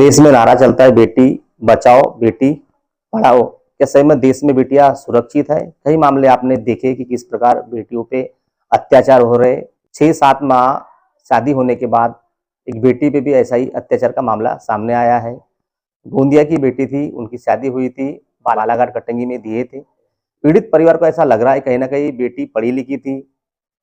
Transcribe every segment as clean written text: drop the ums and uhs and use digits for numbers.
देश में नारा चलता है बेटी बचाओ बेटी पढ़ाओ। क्या सही में देश में बेटियां सुरक्षित है? कई मामले आपने देखे कि किस प्रकार बेटियों पे अत्याचार हो रहे। 6-7 माह शादी होने के बाद एक बेटी पे भी ऐसा ही अत्याचार का मामला सामने आया है। गोंदिया की बेटी थी, उनकी शादी हुई थी, बालाघाट कटंगी में दिए थे। पीड़ित परिवार को ऐसा लग रहा है कहीं ना कहीं बेटी पढ़ी लिखी थी,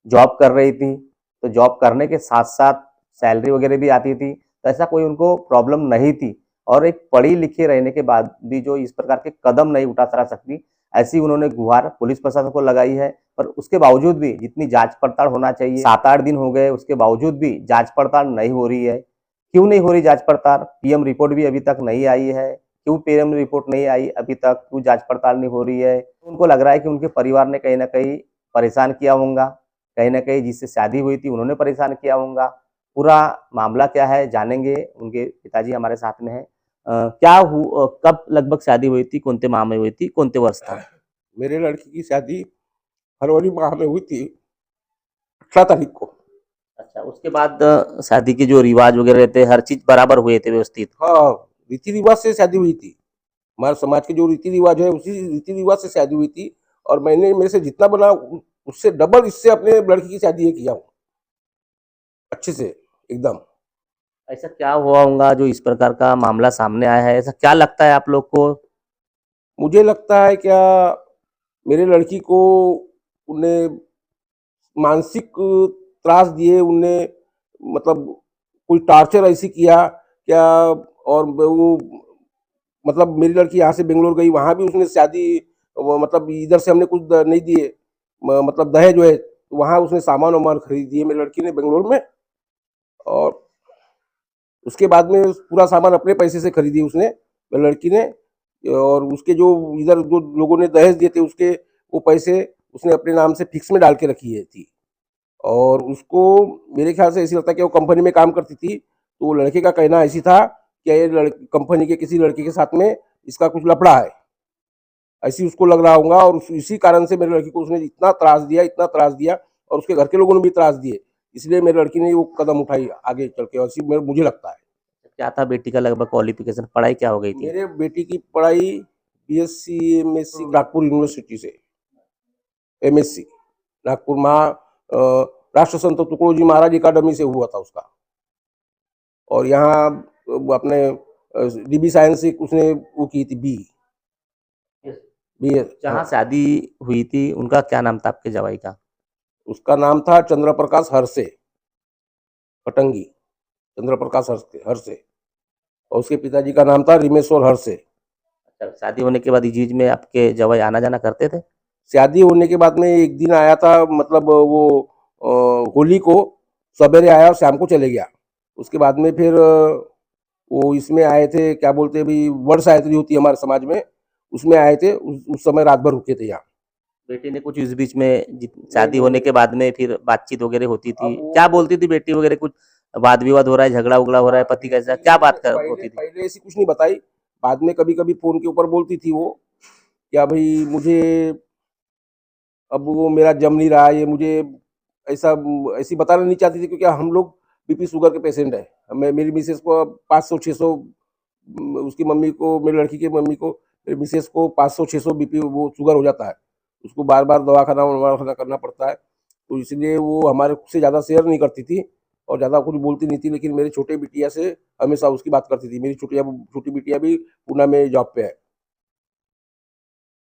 जॉब कर रही थी, तो जॉब करने के साथ साथ सैलरी वगैरह भी आती थी, तो ऐसा कोई उनको प्रॉब्लम नहीं थी। और एक पढ़ी लिखी रहने के बाद भी जो इस प्रकार के कदम नहीं उठा सकती, ऐसी उन्होंने गुहार पुलिस प्रशासन को लगाई है। पर उसके बावजूद भी जितनी जांच पड़ताल होना चाहिए, 7-8 दिन हो गए, उसके बावजूद भी जांच पड़ताल नहीं हो रही है। क्यों नहीं हो रही जांच पड़ताल? पीएम रिपोर्ट भी अभी तक नहीं आई है। क्यों पीएम रिपोर्ट नहीं आई अभी तक? क्यों जांच पड़ताल नहीं हो रही है? उनको लग रहा है कि उनके परिवार ने कहीं ना कहीं परेशान किया होगा, कहीं ना कहीं जिससे शादी हुई थी उन्होंने परेशान किया होगा। पूरा मामला क्या है जानेंगे, उनके पिताजी हमारे साथ में है। कब लगभग शादी हुई थी, कौन माह में हुई थी, कौन वर्ष था? मेरे लड़की की शादी फरवरी माह में हुई थी, 18 तारीख को। अच्छा, उसके बाद शादी के जो रिवाज वगैरह थे हर चीज बराबर हुए थे, व्यवस्थित? हाँ, रीति रिवाज से शादी हुई थी। हमारे समाज के जो रीति रिवाज है उसी रीति रिवाज से शादी हुई थी। और मैंने मेरे से जितना बना उससे डबल इससे अपने लड़की की शादी ये किया हूँ, अच्छे से एकदम। ऐसा क्या हुआ होगा जो इस प्रकार का मामला सामने आया है? ऐसा क्या लगता है आप लोग को? मुझे लगता है क्या मेरे लड़की को उन्हें मानसिक त्रास दिए, उन्हें मतलब कोई टार्चर ऐसी किया क्या। और वो मतलब मेरी लड़की यहाँ से बेंगलोर गई, वहाँ भी उसने शादी मतलब इधर से हमने कुछ नहीं दिए, मतलब दहेज जो है, तो वहाँ उसने सामान वामान खरीद दिए मेरी लड़की ने बेंगलोर में। और उसके बाद में पूरा सामान अपने पैसे से खरीदी उसने मेरी लड़की ने। और उसके जो इधर जो लोगों ने दहेज दिए थे उसके वो पैसे उसने अपने नाम से फिक्स में डाल के रखी है थी। और उसको मेरे ख्याल से ऐसी लगता है कि वो कंपनी में काम करती थी, तो वो लड़के का कहना ऐसी था कि ये कंपनी के किसी लड़के के साथ में इसका कुछ लफड़ा है, ऐसी उसको लग रहा होगा। और इसी कारण से मेरी लड़की को उसने इतना त्रास दिया, इतना त्रास दिया, और उसके घर के लोगों ने भी त्रास दिए, इसलिए मेरी लड़की ने वो कदम उठाई आगे चल के, ऐसी मुझे लगता है। क्या था बेटी का लगभग क्वालिफिकेशन, पढ़ाई क्या हो गई थी? मेरे बेटी की पढ़ाई बीएससी एमएससी नागपुर यूनिवर्सिटी से, एमएससी नागपुर राष्ट्र संत तुकडोजी महाराज अकादमी से हुआ था उसका। और यहाँ अपने डीबी साइंस से उसने वो की थी बी बी। जहाँ शादी हुई थी उनका क्या नाम था आपके जवाई का? उसका नाम था चंद्र प्रकाश हरसे, कटंगी चंद्र प्रकाश हरसे। और उसके पिताजी का नाम था रिमेश्वर हरसे। अच्छा, शादी होने के बाद इस में आपके जवाई आना जाना करते थे? शादी होने के बाद में एक दिन आया था, मतलब वो होली को सवेरे आया और शाम को चले गया। उसके बाद में फिर वो इसमें आए थे, क्या बोलते हैं अभी, वर्ष आए थे होती है हमारे समाज में, उसमें आए थे। उस समय रात भर रुके थे यहाँ। बेटी ने कुछ इस बीच में शादी होने के बाद में फिर बातचीत वगैरह होती थी? अब वो क्या बोलती थी बेटी वगैरह? कुछ वाद विवाद हो रहा है, झगड़ा उगड़ा हो रहा है, पति कैसा, क्या बात पहले होती थी? पहले ऐसी कुछ नहीं बताई। बाद में कभी कभी फोन के ऊपर बोलती थी वो, क्या भाई मुझे अब वो मेरा जम नहीं रहा, ये मुझे ऐसा ऐसी बताना नहीं चाहती थी, क्योंकि हम लोग बीपी शुगर के पेशेंट है। मैं मेरी मिसेस को 500-600, उसकी मम्मी को, मेरी लड़की की मम्मी को, मेरी मिसेस को 500-600 बीपी वो शुगर हो जाता है। उसको बार बार दवाखाना ववाखाना करना पड़ता है। तो इसलिए वो हमारे से ज़्यादा शेयर नहीं करती थी और ज़्यादा कुछ बोलती नहीं थी। लेकिन मेरी छोटे बिटिया से हमेशा उसकी बात करती थी। मेरी छोटी बिटिया भी पूना में जॉब पे है।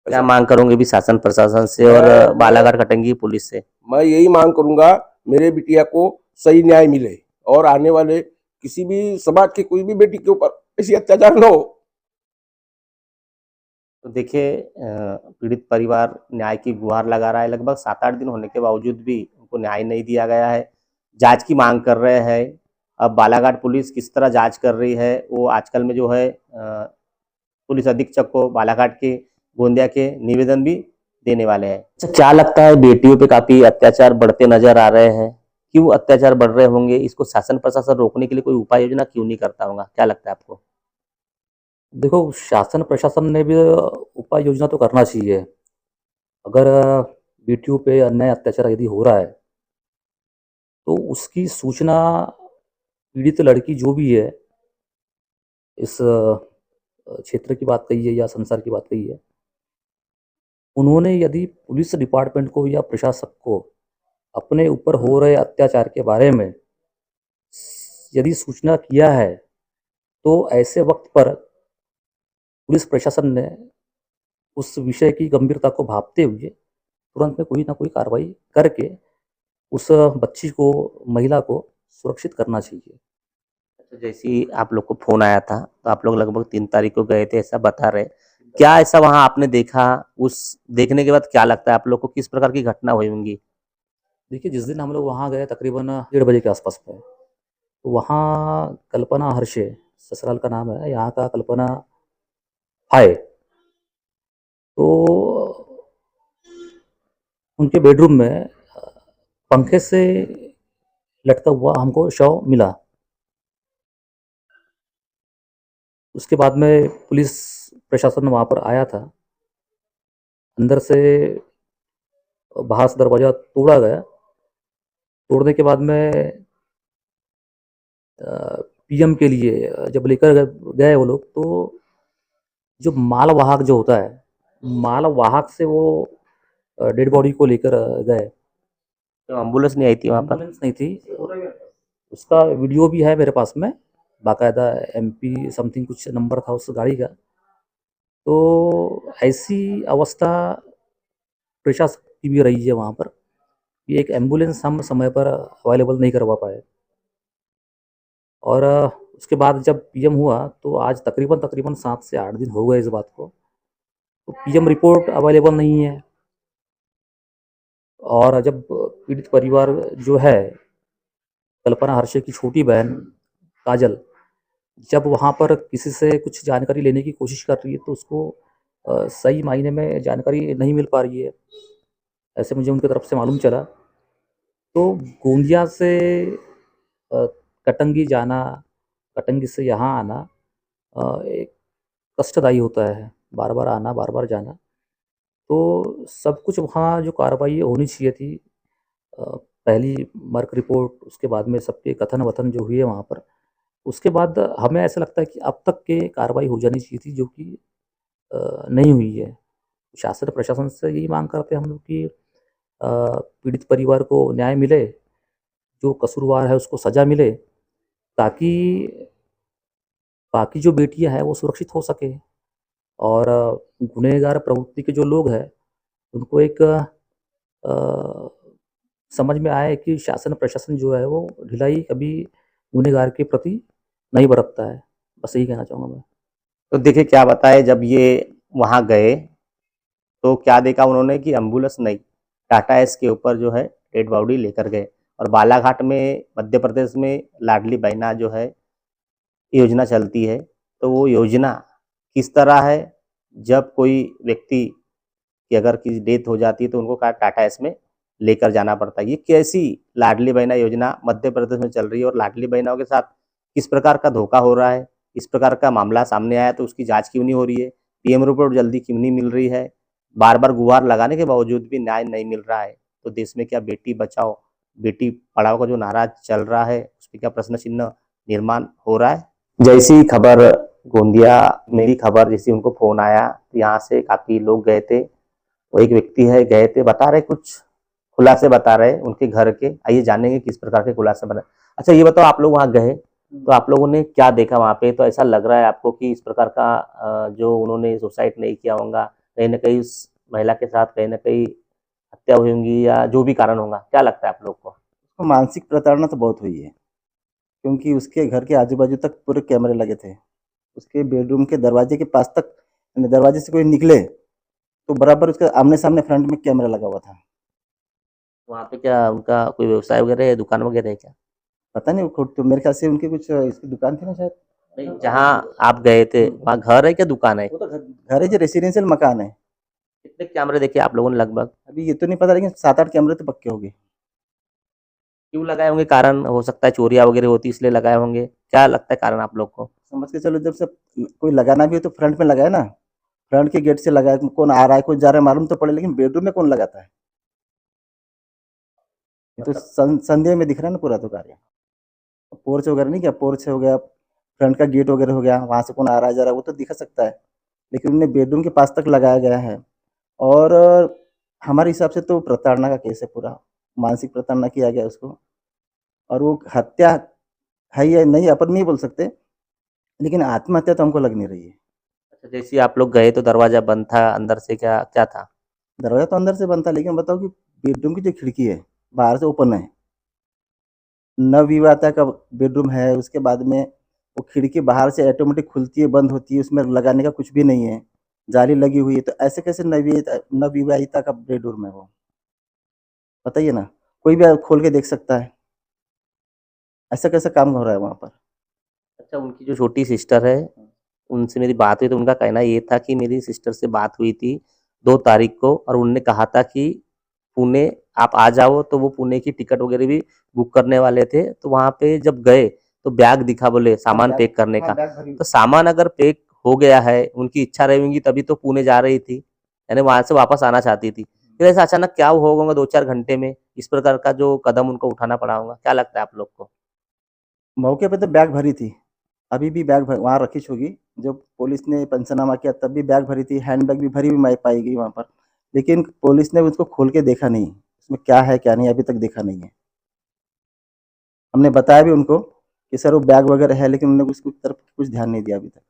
क्या ऐसा मांग करोगे भी शासन प्रशासन से और मैं बालाघाट कटंगी पुलिस से? मैं यही मांग करूंगा, मेरे बिटिया को सही न्याय मिले और आने वाले किसी भी समाज की कोई भी बेटी के ऊपर ऐसी अत्याचार न हो। तो देखिए, पीड़ित परिवार न्याय की गुहार लगा रहा है। लगभग 7-8 दिन होने के बावजूद भी उनको न्याय नहीं दिया गया है। जांच की मांग कर रहे हैं। अब बालाघाट पुलिस किस तरह जांच कर रही है वो आजकल में जो है पुलिस अधीक्षक को बालाघाट के गोंदिया के निवेदन भी देने वाले हैं। अच्छा, क्या लगता है बेटियों पे काफी अत्याचार बढ़ते नजर आ रहे हैं? क्यों अत्याचार बढ़ रहे होंगे? इसको शासन प्रशासन रोकने के लिए कोई उपाय योजना क्यों नहीं करता होगा? क्या लगता है आपको? देखो, शासन प्रशासन ने भी उपाय योजना तो करना चाहिए। अगर बेटियों पे अन्याय अत्याचार यदि हो रहा है तो उसकी सूचना पीड़ित लड़की जो भी है इस क्षेत्र की बात कही है या संसार की बात कही है, उन्होंने यदि पुलिस डिपार्टमेंट को या प्रशासक को अपने ऊपर हो रहे अत्याचार के बारे में यदि सूचना किया है, तो ऐसे वक्त पर पुलिस प्रशासन ने उस विषय की गंभीरता को भांपते हुए तुरंत में कोई ना कोई कार्रवाई करके उस बच्ची को, महिला को सुरक्षित करना चाहिए। तो जैसे ही आप लोग को फोन आया था तो आप लोग लगभग 3 तारीख को गए थे ऐसा बता रहे, क्या ऐसा वहां आपने देखा? उस देखने के बाद क्या लगता है आप लोग को, किस प्रकार की घटना हुई होंगी? देखिए, जिस दिन हम लोग वहाँ गए तकरीबन 1:30 बजे के आसपास में, तो वहाँ कल्पना हर्षे, ससुराल का नाम है, यहाँ का कल्पना हाय, तो उनके बेडरूम में पंखे से लटका हुआ हमको शव मिला। उसके बाद में पुलिस प्रशासन वहाँ पर आया था। अंदर से बाहर से दरवाज़ा तोड़ा गया। तोड़ने के बाद में पीएम के लिए जब लेकर गए वो लोग, तो जो मालवाहक जो होता है, मालवाहक से वो डेड बॉडी को लेकर गए। तो एम्बुलेंस नहीं आई थी वहां पर? एम्बुलेंस नहीं थी। उसका वीडियो भी है मेरे पास में, बाकायदा MP समथिंग कुछ नंबर था उस गाड़ी का। तो ऐसी अवस्था प्रशासन की भी रही है वहाँ पर कि एक एम्बुलेंस हम समय पर अवेलेबल नहीं करवा पाए। और उसके बाद जब पीएम हुआ तो आज तकरीबन 7 से 8 दिन हो गए इस बात को। तो पीएम रिपोर्ट अवेलेबल नहीं है। और जब पीड़ित परिवार जो है, कल्पना हर्षे की छोटी बहन काजल, जब वहाँ पर किसी से कुछ जानकारी लेने की कोशिश कर रही है, तो उसको सही मायने में जानकारी नहीं मिल पा रही है, ऐसे मुझे उनकी तरफ से मालूम चला। तो गोंदिया से कटंगी जाना, कटंगी से यहाँ आना एक कष्टदायी होता है, बार बार आना, बार बार जाना। तो सब कुछ वहाँ जो कार्रवाई होनी चाहिए थी, पहली मर्क रिपोर्ट, उसके बाद में सबके कथन वथन जो हुए वहाँ पर, उसके बाद हमें ऐसा लगता है कि अब तक के कार्रवाई हो जानी चाहिए थी, जो कि नहीं हुई है। शासन प्रशासन से यही मांग करते हैं हम लोग कि पीड़ित परिवार को न्याय मिले, जो कसूरवार है उसको सज़ा मिले, ताकि बाकी जो बेटियां हैं वो सुरक्षित हो सके। और गुनहगार प्रवृत्ति के जो लोग हैं उनको एक समझ में आए कि शासन प्रशासन जो है वो ढिलाई कभी गुनहगार के प्रति नहीं बरतता है। बस यही कहना चाहूँगा मैं। तो देखिए क्या बताए, जब ये वहां गए तो क्या देखा उन्होंने कि एम्बुलेंस नहीं, टाटा एस के ऊपर जो है डेड बॉडी लेकर गए। और बालाघाट में, मध्य प्रदेश में लाडली बहना जो है योजना चलती है, तो वो योजना किस तरह है, जब कोई व्यक्ति की अगर किसी डेथ हो जाती है तो उनको टाटा एस में लेकर जाना पड़ता है। ये कैसी लाडली बहना योजना मध्य प्रदेश में चल रही है और लाडली बहनाओं के साथ किस प्रकार का धोखा हो रहा है, इस प्रकार का मामला सामने आया तो उसकी जांच क्यों नहीं हो रही है, पीएम रिपोर्ट जल्दी क्यों नहीं मिल रही है, बार बार गुहार लगाने के बावजूद भी न्याय नहीं मिल रहा है। तो देश में क्या बेटी बचाओ बेटी पढ़ाओ का जो नारा चल रहा है उस पर क्या प्रश्न चिन्ह निर्माण हो रहा है? जैसी खबर गोंदिया, मेरी खबर जैसी उनको फोन आया, यहाँ से काफी लोग गए थे, वो एक व्यक्ति है गए थे, बता रहे कुछ खुलासे बता रहे उनके घर के, आइए जानेंगे किस प्रकार के खुलासे बने। अच्छा ये बताओ, आप लोग वहाँ गए तो आप लोगों ने क्या देखा वहाँ पे? तो ऐसा लग रहा है आपको कि इस प्रकार का जो उन्होंने सुसाइड नहीं किया होगा, कहीं ना कहीं उस महिला के साथ कहीं ना कहीं हत्या हुई होंगी या जो भी कारण होगा, क्या लगता है आप लोग को? उसको मानसिक प्रताड़ना तो बहुत हुई है, क्योंकि उसके घर के आजू बाजू तक पूरे कैमरे लगे थे। उसके बेडरूम के दरवाजे के पास तक, यानी दरवाजे से कोई निकले तो बराबर उसके आमने सामने फ्रंट में कैमरा लगा हुआ था। वहाँ पे क्या उनका कोई व्यवसाय वगैरह है, दुकान वगैरह है क्या? पता नहीं, वो खुद तो मेरे ख्याल से उनकी कुछ इसकी दुकान थी ना शायद। नहीं, जहाँ आप गए थे वहाँ घर है क्या दुकान है? वो तो घर है, जो रेसिडेंशियल मकान है। कितने कैमरे देखे आप लोगों ने लगभग? अभी ये तो नहीं पता, लेकिन 7-8 कैमरे तो पक्के हो गए। क्यों लगाए होंगे? कारण हो सकता है चोरियां वगैरह होती इसलिए लगाए होंगे, क्या लगता है कारण आप लोग को? समझ के चलो, जब से कोई लगाना भी हो तो फ्रंट में लगाए ना, फ्रंट के गेट से लगाए। कौन आ रहा है कोई जा रहा है मालूम तो पड़े, लेकिन बेडरूम में कौन लगाता है? ये तो संदेह में दिख रहा है ना पूरा तो कार्य। पोर्च वगैरह नहीं, क्या पोर्च हो गया, फ्रंट का गेट वगैरह हो गया, वहाँ से कौन आ रहा है जा रहा है वो तो दिखा सकता है, लेकिन उन्हें बेडरूम के पास तक लगाया गया है। और हमारे हिसाब से तो प्रताड़ना का केस है पूरा, मानसिक प्रताड़ना किया गया उसको। और वो हत्या है या नहीं अपन नहीं बोल सकते, लेकिन आत्महत्या तो हमको लग नहीं रही है। अच्छा, जैसे आप लोग गए तो दरवाजा बंद था, अंदर से क्या क्या था? दरवाजा तो अंदर से बंद था, लेकिन बताओ कि बेडरूम की जो खिड़की है बाहर से ओपन है, नवविवाहिता का बेडरूम है, उसके बाद में वो खिड़की बाहर से ऑटोमेटिक खुलती है बंद होती है, उसमें लगाने का कुछ भी नहीं है, जाली लगी हुई है, तो ऐसे कैसे नवविवाहिता का बेडरूम है वो? बताइए ना, कोई भी खोल के देख सकता है, ऐसा कैसा काम हो रहा है वहाँ पर? अच्छा, उनकी जो छोटी सिस्टर है, उनसे मेरी बात हुई तो उनका कहना ये था कि मेरी सिस्टर से बात हुई थी 2 तारीख को और उन्होंने कहा था कि पुणे आप आ जाओ, तो वो पुणे की टिकट वगैरह भी बुक करने वाले थे। तो वहाँ पे जब गए तो बैग दिखा, बोले सामान पैक करने का। तो सामान अगर पैक हो गया है, उनकी इच्छा रही होगी तभी तो पुणे जा रही थी, यानी वहाँ से वापस आना चाहती थी। फिर ऐसा अचानक क्या हो होगा 2-4 घंटे में इस प्रकार का जो कदम उनको उठाना पड़ा होगा, क्या लगता है आप लोग को? मौके पे तो बैग भरी थी, अभी भी बैग वहाँ रखी होगी, जब पुलिस ने पंचनामा किया तब भी बैग भरी थी, हैंड बैग भी भरी हुई पाई गई वहाँ पर, लेकिन पुलिस ने उसको खोल के देखा नहीं, उसमें क्या है क्या नहीं अभी तक देखा नहीं है। हमने बताया भी उनको कि सर वो बैग वगैरह है, लेकिन उन्होंने उसकी तरफ कुछ ध्यान नहीं दिया अभी तक।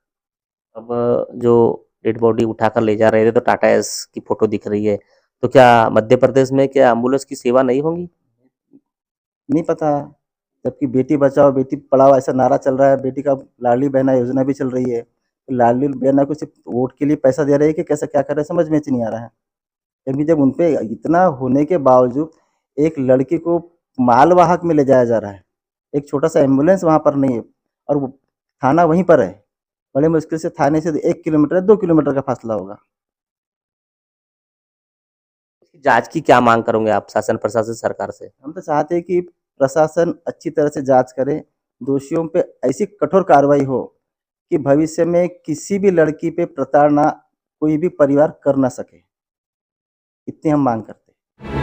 अब जो डेड बॉडी उठाकर ले जा रहे थे तो टाटा एस की फोटो दिख रही है, तो क्या मध्य प्रदेश में क्या एम्बुलेंस की सेवा नहीं होगी? नहीं पता, जबकि बेटी बचाओ बेटी पढ़ाओ ऐसा नारा चल रहा है, बेटी का लाडली बहना योजना भी चल रही है, तो लाडली बहना को सिर्फ वोट के लिए पैसा दे रहे हैं कि कैसा क्या कर रहे हैं समझ में नहीं आ रहा है। क्योंकि जब उनपे इतना होने के बावजूद एक लड़की को मालवाहक में ले जाया जा रहा है, एक छोटा सा एम्बुलेंस वहाँ पर नहीं है, और वो थाना वहीं पर है, बड़े मुश्किल से थाने से 1 किलोमीटर 2 किलोमीटर का फासला होगा। इसकी जांच की क्या मांग करोगे आप शासन प्रशासन सरकार से? हम तो चाहते हैं कि प्रशासन अच्छी तरह से जांच करे, दोषियों पे ऐसी कठोर कार्रवाई हो कि भविष्य में किसी भी लड़की पे प्रताड़ना कोई भी परिवार कर ना सके, इतनी हम मांग करते हैं।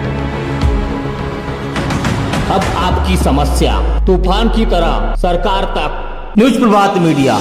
अब आपकी समस्या तूफान की तरह सरकार तक। न्यूज़ प्रभात मीडिया।